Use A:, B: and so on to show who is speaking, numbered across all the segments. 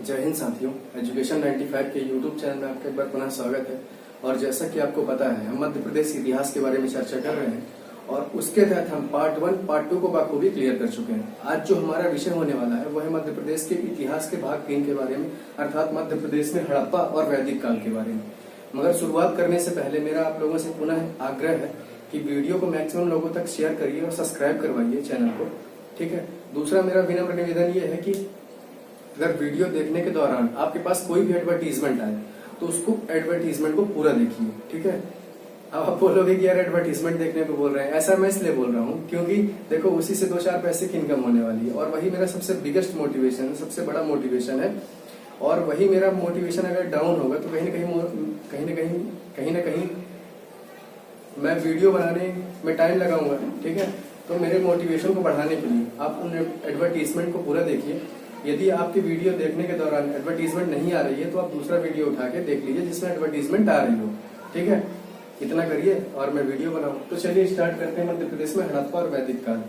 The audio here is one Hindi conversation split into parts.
A: जय हिंद साथियों, एजुकेशन 95 के यूट्यूब चैनल में आपका एक बार पुनः स्वागत है। और जैसा कि आपको पता है, हम मध्य प्रदेश इतिहास के बारे में चर्चा कर रहे हैं और उसके तहत हम पार्ट 1 पार्ट 2 को बखूबी क्लियर कर चुके हैं। आज जो हमारा विषय होने वाला है वह है मध्य प्रदेश के इतिहास के भाग 3 के बारे में, अर्थात मध्य प्रदेश में हड़प्पा और वैदिक काल के बारे में। मगर शुरुआत करने से पहले मेरा आप लोगों से पुनः आग्रह है कि वीडियो को मैक्सिमम लोगों तक शेयर करिए और सब्सक्राइब करवाइए चैनल को, ठीक है। दूसरा मेरा विनम्र निवेदन ये है कि अगर वीडियो देखने के दौरान आपके पास कोई भी एडवर्टीजमेंट आए तो उसको एडवर्टीजमेंट को पूरा देखिए, ठीक है। अब आप बोलोगे कि यार एडवर्टीजमेंट देखने को बोल रहे हैं, ऐसा मैं इसलिए बोल रहा हूँ क्योंकि देखो उसी से 2-4 पैसे की इनकम होने वाली है और वही मेरा सबसे बिगेस्ट मोटिवेशन है, सबसे बड़ा मोटिवेशन है। और वही मेरा मोटिवेशन अगर डाउन होगा तो कहीं ना कहीं मैं वीडियो बनाने में टाइम लगाऊंगा, ठीक है। तो मेरे मोटिवेशन को बढ़ाने के लिए आप उन एडवर्टीजमेंट को पूरा देखिए। यदि आपकी वीडियो देखने के दौरान एडवर्टीजमेंट नहीं आ रही है तो आप दूसरा वीडियो उठा के देख लीजिए जिसमें एडवर्टीजमेंट आ रही हो, ठीक है। इतना करिए और मैं वीडियो बनाऊं। तो चलिए स्टार्ट करते हैं मध्य प्रदेश में हड़प्पा और वैदिक काल।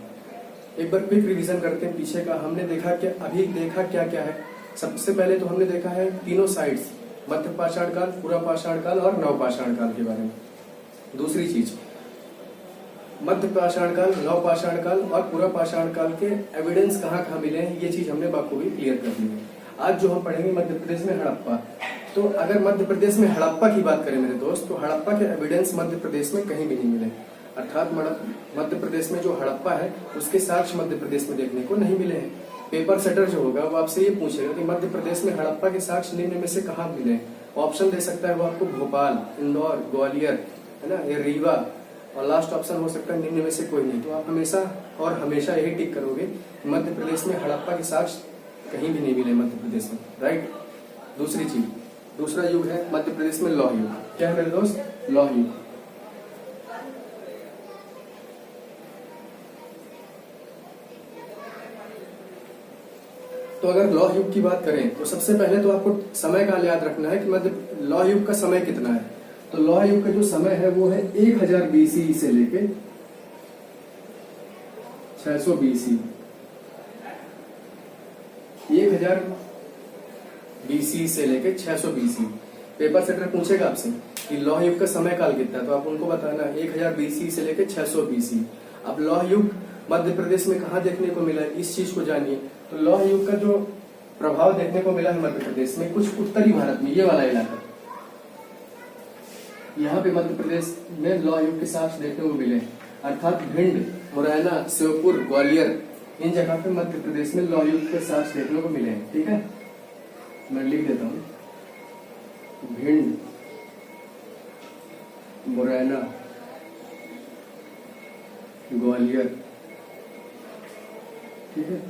A: एक बार क्विक रिवीजन करते हैं पीछे का। हमने देखा क्या, अभी देखा क्या क्या है। सबसे पहले तो हमने देखा है तीनों साइड्स, मध्य पाषाण काल, पूरा पाषाण काल और नव पाषाण काल के बारे में। दूसरी चीज, मध्य पाषाण काल, नव पाषाण काल और पूरा पाषाण काल के एविडेंस कहाँ मिले हैं, ये चीज हमने बखूबी क्लियर कर दी है। आज जो हम पढ़ेंगे मध्य प्रदेश में हड़प्पा। तो अगर मध्य प्रदेश में हड़प्पा की बात करें मेरे दोस्त, तो हड़प्पा के एविडेंस मध्य प्रदेश में कहीं भी नहीं मिले। अर्थात मध्य प्रदेश में जो हड़प्पा है उसके साक्ष्य मध्य प्रदेश में देखने को नहीं मिले हैं। पेपर सेटर जो होगा वो आपसे ये पूछेगा कि मध्य प्रदेश में हड़प्पा के साक्ष्य निम्न में से कहाँ मिले। ऑप्शन दे सकता है वो आपको भोपाल, इंदौर, ग्वालियर, है ना, या रीवा, और लास्ट ऑप्शन हो सकता है निम्न में से कोई नहीं। तो आप हमेशा और हमेशा यही टिक करोगे मध्य प्रदेश में हड़प्पा के साक्ष्य कहीं भी नहीं मिले मध्य प्रदेश में, राइट। दूसरी चीज, दूसरा युग है मध्य प्रदेश में लौह युग। क्या है मेरे दोस्त? लौह युग। तो अगर लौह युग की बात करें तो सबसे पहले तो आपको समय का याद रखना है कि मध्य लौह युग का समय कितना है। तो लौह युग का जो समय है वो है 1000 BC से लेके 600 BC। 1000 BC से लेके 600 BC। पेपर सेटर पूछेगा आपसे कि लौह युग का समय काल कितना है, तो आप उनको बताना 1000 BC से लेके 600 BC। अब लौह युग मध्य प्रदेश में कहाँ देखने को मिला है, इस चीज को जानिए। तो लौह युग का जो प्रभाव देखने को मिला है मध्य प्रदेश में कुछ उत्तरी भारत में, ये वाला इलाका, यहाँ पे मध्य प्रदेश में लौह युग के साक्ष्य देखने को मिले। अर्थात भिंड, मुरैना, श्योपुर, ग्वालियर, इन जगह पे मध्य प्रदेश में लौह युग के साक्ष्य देखने को मिले हैं, ठीक है। मैं लिख देता हूँ, भिंड, मुरैना, ग्वालियर, ठीक है।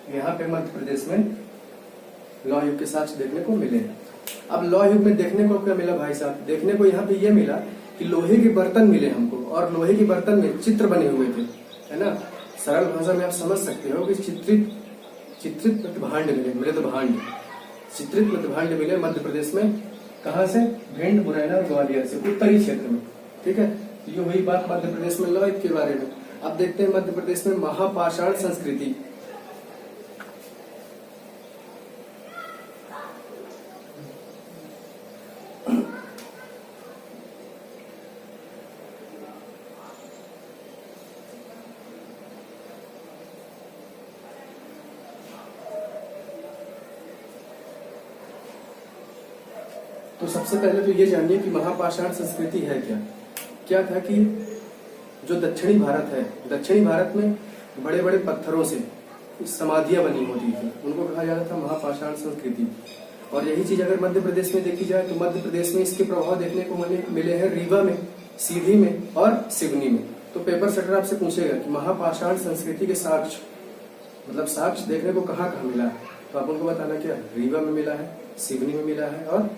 A: यहाँ पे मध्य प्रदेश में लौह युग के साक्ष्य देखने को मिले। अब लौह युग में देखने को क्या मिला भाई साहब? देखने को यहाँ पे ये मिला कि लोहे के बर्तन मिले हमको, और लोहे के बर्तन में चित्र बने हुए थे, है ना। सरल भाषा में आप समझ सकते हो कि चित्रित प्रतिभांड मिले, मृदभांड, चित्रित प्रतिभांड मिले मध्य प्रदेश में। कहाँ से? भिंड, मुरैना और ग्वालियर से, उत्तरी क्षेत्र में, ठीक है। ये वही बात मध्य प्रदेश में लौह युग के बारे में। अब देखते हैं मध्य प्रदेश में महापाषाण संस्कृति। तो सबसे पहले तो ये जानिए कि महापाषाण संस्कृति है क्या। क्या था कि जो दक्षिणी भारत है, दक्षिणी भारत में बड़े बड़े पत्थरों से समाधियां बनी होती थी, उनको कहा जाता था महापाषाण संस्कृति। और यही चीज अगर मध्य प्रदेश में देखी जाए तो मध्य प्रदेश में इसके प्रभाव देखने को मिले हैं रीवा में, सीधी में और सिवनी में। तो पेपर सेटर आपसे पूछेगा कि महापाषाण संस्कृति के साक्ष्य, मतलब साक्ष्य देखने को कहाँ कहाँ मिला है, तो आप उनको बताना क्या, रीवा में मिला है, सिवनी में मिला है और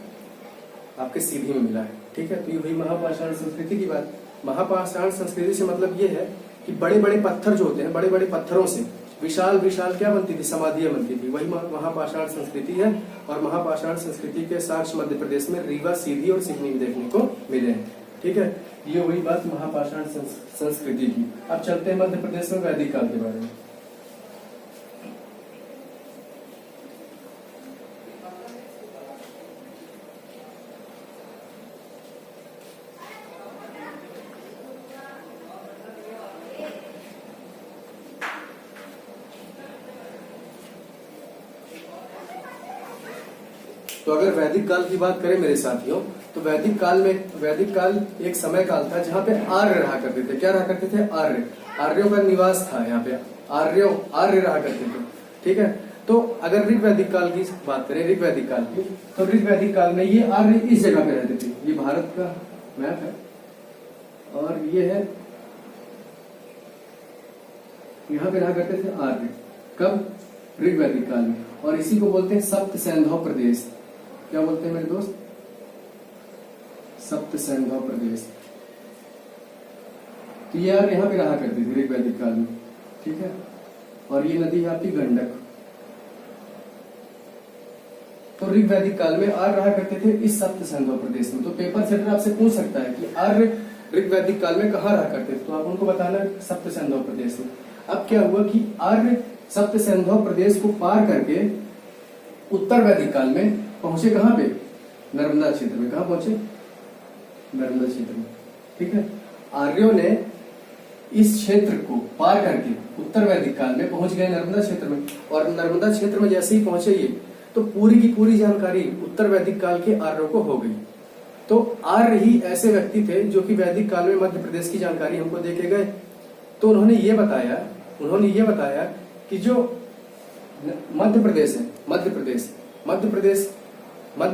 A: आपके सीधी में मिला है, ठीक है। तो ये हुई महापाषाण संस्कृति की बात। महापाषाण संस्कृति से मतलब ये है कि बड़े बड़े पत्थर जो होते हैं, बड़े बड़े पत्थरों से विशाल विशाल क्या बनती थी, समाधियां बनती थी, वही महापाषाण संस्कृति है। और महापाषाण संस्कृति के साक्ष्य मध्य प्रदेश में रीवा, सीधी और सिवनी में देखने को मिले हैं, ठीक है। ये वही बात महापाषाण संस्कृति की। अब चलते हैं मध्य प्रदेश में वैदिक काल के बारे में। तो अगर वैदिक काल की बात करें मेरे साथियों, तो वैदिक काल एक समय काल था जहाँ पे आर्य रहा करते थे। क्या रहा करते थे? आर्य। आर्यों का निवास था यहाँ पे, आर्य रहा करते थे। ठीक है, तो अगर ऋग वैदिक काल की बात करें, ऋग वैदिक काल की, तो ऋग वैदिक काल में ये आर्य इस जगह पे रहते थे। ये भारत का मैप है और ये है, यहाँ पे रहा करते थे आर्य। कब? ऋग वैदिक काल में। और इसी को बोलते हैं सप्त सैंधव प्रदेश। क्या बोलते हैं मेरे दोस्त? सप्त सैंधव प्रदेश। तो ये यार यहाँ पे रहा करती थी ऋग वैदिक काल में। ठीक है, और ये नदी है आपकी गंडक। तो ऋग वैदिक काल में आर्य रहा करते थे इस सप्त सैंधव प्रदेश में। तो पेपर सेटर आपसे पूछ सकता है कि आर्य ऋग वैदिक काल में कहाँ रहा करते थे, तो आप उनको बताना सप्त सैंधव प्रदेश में। अब क्या हुआ कि आर्य सप्त सैंधव प्रदेश को पार करके उत्तर वैदिक काल में पहुंचे। कहाँ पे? नर्मदा क्षेत्र में। कहाँ पहुंचे? नर्मदा क्षेत्र में। ठीक है, आर्यों ने इस क्षेत्र को पार करके उत्तर वैदिक काल में पहुंच गए नर्मदा क्षेत्र में। और नर्मदा क्षेत्र में जैसे ही पहुंचे ये, तो पूरी की पूरी जानकारी उत्तर वैदिक काल के आर्यों को हो गई। तो आर्य ही ऐसे व्यक्ति थे जो कि वैदिक काल में मध्य प्रदेश की जानकारी हमको दे के गए। तो उन्होंने ये बताया कि जो मध्य प्रदेश है, मध्य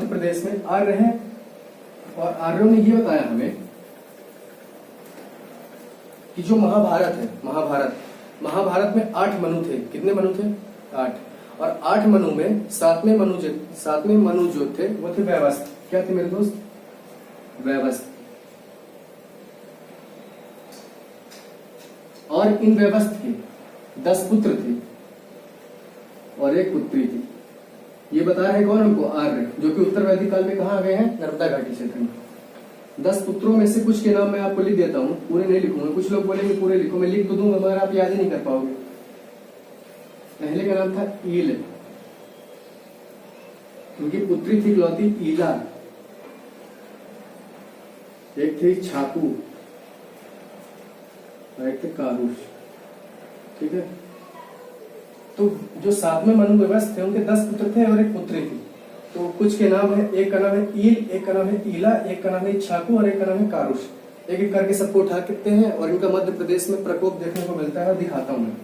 A: प्रदेश में आर्य हैं। और आर्यों ने ये बताया हमें कि जो महाभारत है, महाभारत में 8 मनु थे। कितने मनु थे? 8। और 8 मनु में सातवें मनु जो थे वो थे वैवस्त्र। क्या थे मेरे दोस्त? वैवस्त्र। और इन वैवस्त्र के 10 पुत्र थे और 1 पुत्री थी। ये बता रहे हैं कौन हमको? आर्य, जो कि उत्तर वैदिक काल में कहाँ आ गए हैं? नर्मदा घाटी क्षेत्र में। 10 पुत्रों में से कुछ के नाम मैं आपको लिख देता हूँ, पूरे नहीं लिखूंगा। कुछ लोग बोलेंगे पूरे लिखो, मैं लिख तो दूंगा मगर आप याद ही नहीं कर पाओगे। पहले का नाम था ईल, उनकी पुत्री थी इकलौती ईला। एक थे छाकू और एक थे कारुष। ठीक है, तो जो 7वें मनु वैवस्त्र थे उनके 10 पुत्र थे और 1 पुत्री थी। तो कुछ के नाम है, एक का नाम है ईल, एक का नाम है ईला, एक का नाम है छाकू और एक का नाम है कारुष। एक एक करके सबको उठा सकते हैं और इनका मध्य प्रदेश में प्रकोप देखने को मिलता है। दिखाता हूं मैं।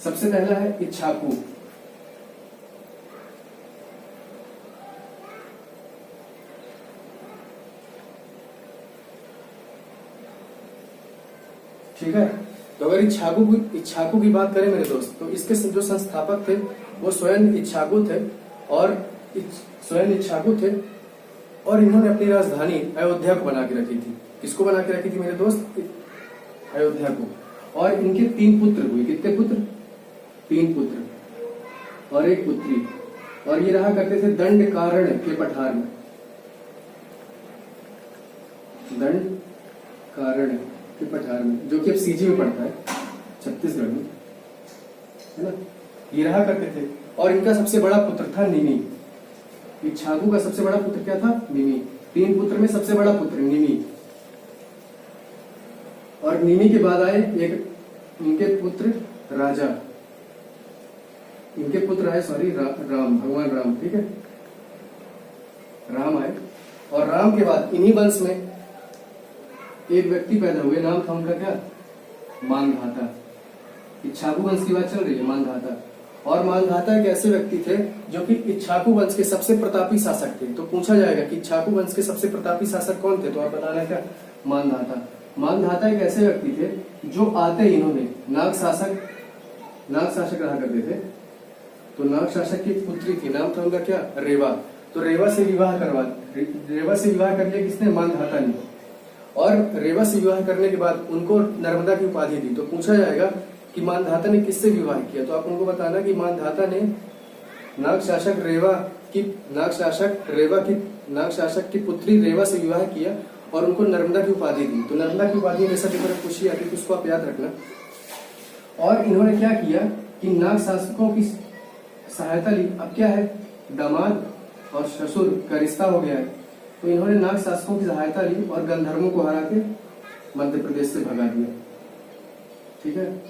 A: सबसे पहला है इच्छाकू। ठीक है, तो अगर इच्छाकू की बात करें मेरे दोस्त, तो इसके जो संस्थापक थे वो स्वयं इच्छाकू थे। और इन्होंने अपनी राजधानी अयोध्या को बना के रखी थी। किसको बना के रखी थी मेरे दोस्त? अयोध्या को। और इनके 3 पुत्र हुए। कितने पुत्र? 3 पुत्र और 1 पुत्री। और ये रहा करते थे दंडकारण्य के पठार में। दंडकारण्य के पठार में, जो कि अब सीजी में पड़ता है, छत्तीसगढ़ में, है ना। ये रहा करते थे। और इनका सबसे बड़ा पुत्र था निमि। इच्छाकू का सबसे बड़ा पुत्र क्या था? निमि। 3 पुत्र में सबसे बड़ा पुत्र निमि। और निमि के बाद आए इनके पुत्र राजा। इनके पुत्र आए राम, भगवान राम। ठीक है, राम आए। और राम के बाद इन्हीं वंश में एक व्यक्ति पैदा हुए। नाम था उनका क्या? मानधाता। इच्छाकू वंश की बात चल रही है, मानधाता। और मानधाता एक ऐसे व्यक्ति थे जो कि इच्छाकू वंश के सबसे प्रतापी शासक थे। तो पूछा जाएगा कि इच्छाकू वंश के सबसे प्रतापी शासक कौन थे, तो आप बताना क्या? मानधाता। मानधाता एक ऐसे व्यक्ति थे जो आते ही इन्होंने नाग शासक रहा करते थे। तो नाग शासक की पुत्री थी, नाम था उनका क्या? रेवा। तो रेवा से विवाह कर लिया किसने? मानधाता ने। और रेवा से विवाह करने के बाद उनको नर्मदा की उपाधि दी। तो पूछा जाएगा कि मानधाता ने किससे विवाह किया, तो आप उनको बताना कि मानधाता ने नाग शासक की पुत्री रेवा से विवाह किया और उनको नर्मदा की उपाधि दी। तो नर्मदा की उपाधि हमेशा पेपर में पूछी आती है, तो उसको आप याद रखना। और इन्होंने क्या किया कि नाग शासकों की सहायता ली। अब क्या है? दामाद और ससुर का रिश्ता हो गया है। तो इन्होंने नाग शासकों की सहायता ली और गंधर्वों को हरा के मध्य प्रदेश से भगा दिया। ठीक है,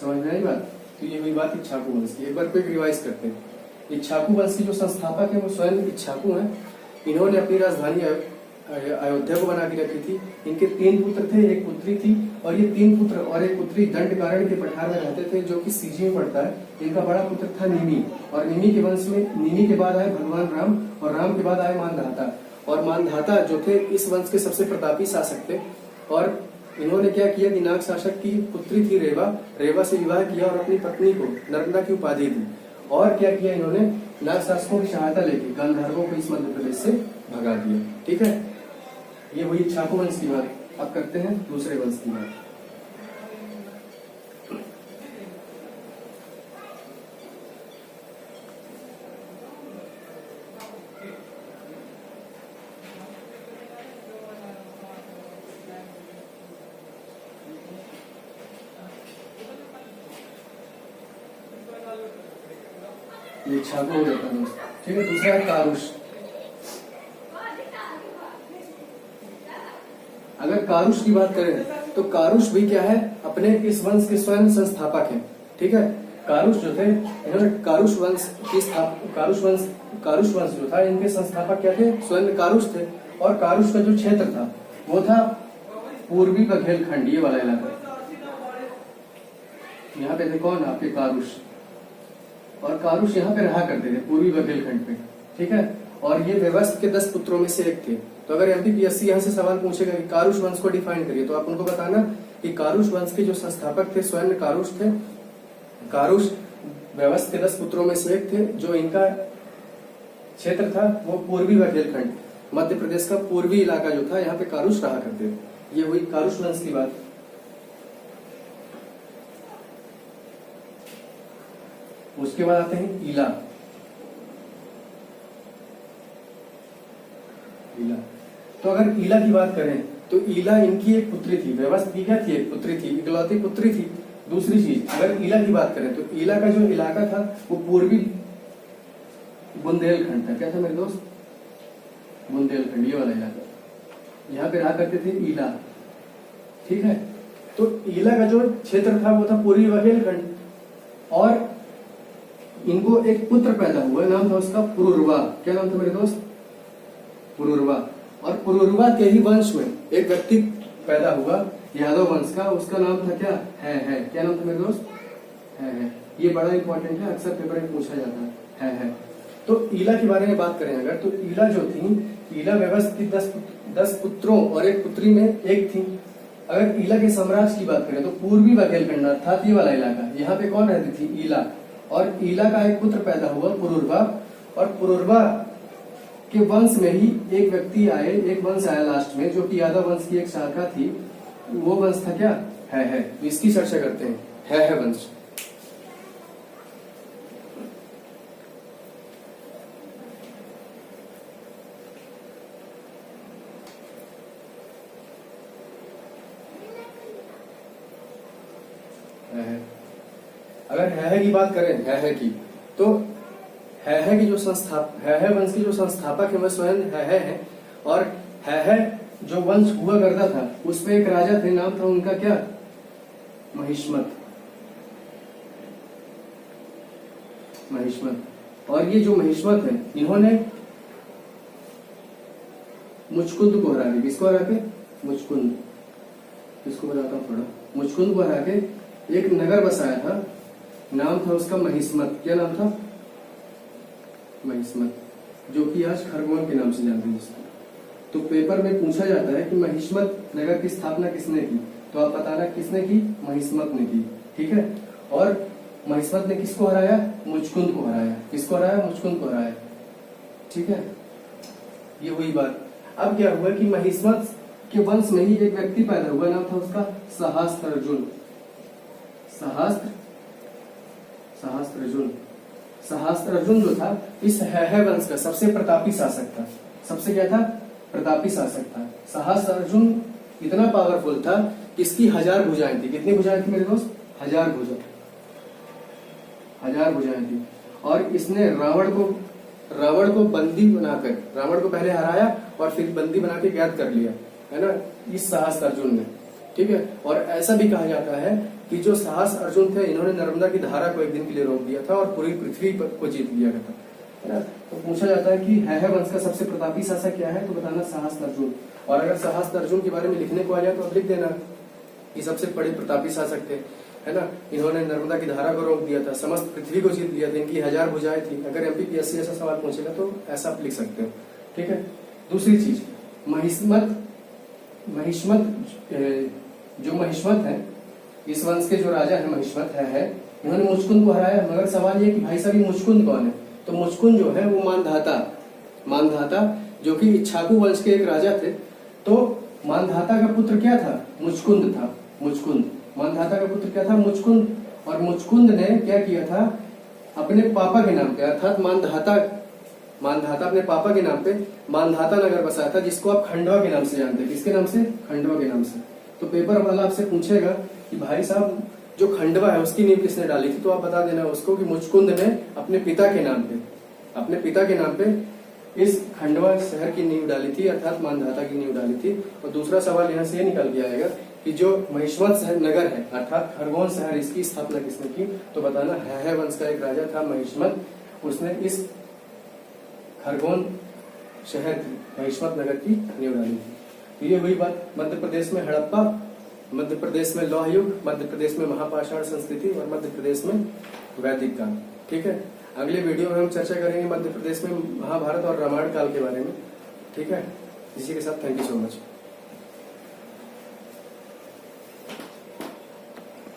A: समझ में आई बात? तो ये हुई बात इच्छाकू वंश की। एक बार क्विक रिवाइज करते हैं। इक्ष्वाकु वंश के जो संस्थापक है वो स्वयं इक्ष्वाकु हैं। इन्होंने अपनी राजधानी अयोध्या को बना के रखी थी। इनके 3 पुत्र थे, एक पुत्री थी, और ये 3 पुत्र और एक पुत्री दंडकारण्य के पठार में रहते थे, जो कि सीजी में पड़ता है। इनका बड़ा पुत्र था निमि, और निमि के वंश में निमि के बाद आए भगवान राम, और राम के बाद आए मानधाता। और मानधाता जो थे इस वंश के सबसे प्रतापी शासक थे। और इन्होंने क्या किया कि नाग शासक की पुत्री थी रेवा, रेवा से विवाह किया और अपनी पत्नी को नर्मदा की उपाधि दी। और क्या किया इन्होंने, नाग शासकों की सहायता लेकर गांधारवों को इस मध्य प्रदेश से भगा दिया। ठीक है, ये हुई इक्ष्वाकु वंश की बात। अब करते हैं दूसरे वंश की बात। ये इक्ष्वाकु हो जाता है। ठीक है, दूसरा है कारुष। अगर कारुष की बात करें तो कारुष भी क्या है, अपने इस वंश के स्वयं संस्थापक हैं। ठीक है, कारुष जो थे इन्होंने कारुष वंश जो था इनके संस्थापक क्या थे, स्वयं कारुष थे। और कारुष का जो क्षेत्र था वो था पूर्वी बघेलखंड, ये वाला इलाका। यहाँ पे थे कौन, आपके कारुष, और कारुष यहाँ पे रहा करते थे पूर्वी बघेलखंड पे। ठीक है, और ये व्यवस्थ के 10 पुत्रों में से एक थे। तो अगर एमपीपीएससी यहाँ से सवाल पूछेगा कि कारुष वंश को डिफाइन करिए, तो आप उनको बताना कि कारुष वंश के जो संस्थापक थे स्वयं कारुष थे। कारुष व्यवस्थ के 10 पुत्रों में से एक थे। जो इनका क्षेत्र था वो पूर्वी बघेलखंड, मध्य प्रदेश का पूर्वी इलाका जो था, यहाँ पे कारुष रहा करते थे। ये हुई कारुष वंश की बात। उसके बाद आते हैं ईला। ईला, तो अगर ईला की बात करें तो ईला इनकी एक पुत्री थी। व्यवस्थ की क्या थी, एक पुत्री थी, इकलौती पुत्री थी। दूसरी चीज, अगर ईला की बात करें तो ईला का जो इलाका था वो पूर्वी बुंदेलखंड था। क्या था मेरे दोस्त, बुंदेलखंड, ये वाला इलाका। यहाँ पे रहा करते थे ईला। ठीक है, तो ईला का जो क्षेत्र था वो था पूर्वी बघेलखंड। और इनको एक पुत्र पैदा हुआ, नाम था उसका पुरुरवा। क्या नाम था मेरे दोस्त, पुरुरवा। और पुरुरवा के ही वंश में एक व्यक्ति पैदा हुआ यादव वंश का, उसका नाम था क्या, है। क्या नाम था मेरे दोस्त, है। ये बड़ा इंपॉर्टेंट है, अक्सर पेपर में पूछा जाता है। तो ईला के बारे में बात करें अगर, तो ईला जो थी, ईला व्यवस्थ की 10 पुत्रों और एक पुत्री में एक थी। अगर ईला के साम्राज्य की बात करें तो पूर्वी बघेलखंड अर्थात ये वाला इलाका, यहाँ पे कौन रहती थी, ईला। और ईला का एक पुत्र पैदा हुआ पुरुरवा। और पुरुरवा के वंश में ही एक व्यक्ति आए, एक वंश आया लास्ट में, जो कि यादव वंश की एक शाखा थी। वो वंश था क्या, है। तो इसकी चर्चा करते हैं, है वंश। अगर है की बात करें, है की, तो है की जो है वंश के जो संस्थापक है वो स्वयं है। और है जो वंश हुआ करता था उसमें एक राजा थे, नाम था उनका क्या, महिष्मत। और ये जो महिष्मत है इन्होंने मुचकुंद को हरा के, किसको हरा के, मुचकुंद, किसको बताता हूँ थोड़ा, मुचकुंद को हरा के एक नगर बसाया था, नाम था उसका महिष्मत। क्या नाम था, महिष्मत, जो कि आज खरगोन के नाम से जानते हैं जिसको। तो पेपर में पूछा जाता है कि महिष्मत नगर की स्थापना किसने की, तो आप बताना किसने की, महिष्मत ने की। ठीक है, और महिष्मत ने किसको हराया, मुचकुंद को हराया। किसको हराया, मुचकुंद को हराया। ठीक है, ये हुई बात। अब क्या हुआ कि महिष्मत के वंश में ही एक व्यक्ति पैदा हुआ, नाम था उसका सहस्त्रार्जुन। सहस्त्रार्जुन जो था इस है वंश का सबसे प्रतापी शासक था। सबसे क्या था, प्रतापी शासक था। सहस्त्रार्जुन इतना पावरफुल था कि इसकी 1000 भुजाएं थी। कितनी भुजाएं थी मेरे दोस्त, 1000 भुजाएं थी। और इसने रावण को बंदी बनाकर, रावण को पहले हराया और फिर बंदी बना के कैद कर लिया, है ना, इस सहस्त्रार्जुन ने। ठीक है, और ऐसा भी कहा जाता है कि जो साहस अर्जुन थे, इन्होंने नर्मदा की धारा को एक दिन के लिए रोक दिया था और पूरी पृथ्वी को जीत लिया था, है ना। तो पूछा जाता है कि है वंश का सबसे प्रतापी शासक क्या है, तो बताना साहस अर्जुन। और अगर साहस अर्जुन के बारे में लिखने को आ जाए तो अब लिख देना कि सबसे बड़े प्रतापी शासक थे, है ना। इन्होंने नर्मदा की धारा को रोक दिया था, समस्त पृथ्वी को जीत लिया था, इनकी 1000 भुजाएं थी। अगर एमपीपीएससी ऐसा सवाल पूछेगा तो ऐसा आप लिख सकते हो, ठीक है। दूसरी चीज, महिष्मत जो महिष्मत है, इस वंश के जो राजा है महिष्मत है, इन्होंने मुचकुंद को हराया। मगर सवाल ये कि भाई साहब ये मुचकुंद कौन है, तो मुचकुंद जो है वो मानधाता जो कि इक्ष्वाकु वंश के एक राजा थे। तो मानधाता का पुत्र क्या था, मुचकुंद था। मानधाता का पुत्र क्या था, मुचकुंद। और मुचकुंद ने क्या किया था, अपने पापा के नाम पे, अर्थात मानधाता अपने पापा के नाम पे मानधाता नगर बसाया था, जिसको आप खंडवा के नाम से जानते हैं। किसके नाम से, खंडवा के नाम से। तो पेपर वाला आपसे पूछेगा कि भाई साहब जो खंडवा है उसकी नींव किसने डाली थी, तो आप बता देना उसको कि मुचकुंद ने अपने पिता के नाम पे इस खंडवा शहर की नींव डाली थी, अर्थात मानधाता की नींव डाली थी। और दूसरा सवाल यहाँ से ये निकल के आएगा कि जो महिष्मत शहर नगर है, अर्थात खरगोन शहर, इसकी स्थापना किसने की, तो बताना है वंश का एक राजा था महिष्मत, उसने इस खरगोन शहर की, महिष्मत नगर की नींव डाली थी। तो ये हुई बात मध्य प्रदेश में हड़प्पा, मध्य प्रदेश में लौह युग, मध्य प्रदेश में महापाषाण संस्कृति और मध्य प्रदेश में वैदिक काल, ठीक है। अगले वीडियो में हम चर्चा करेंगे मध्य प्रदेश में महाभारत और रामायण काल के बारे में, ठीक है। इसी के साथ थैंक यू सो मच।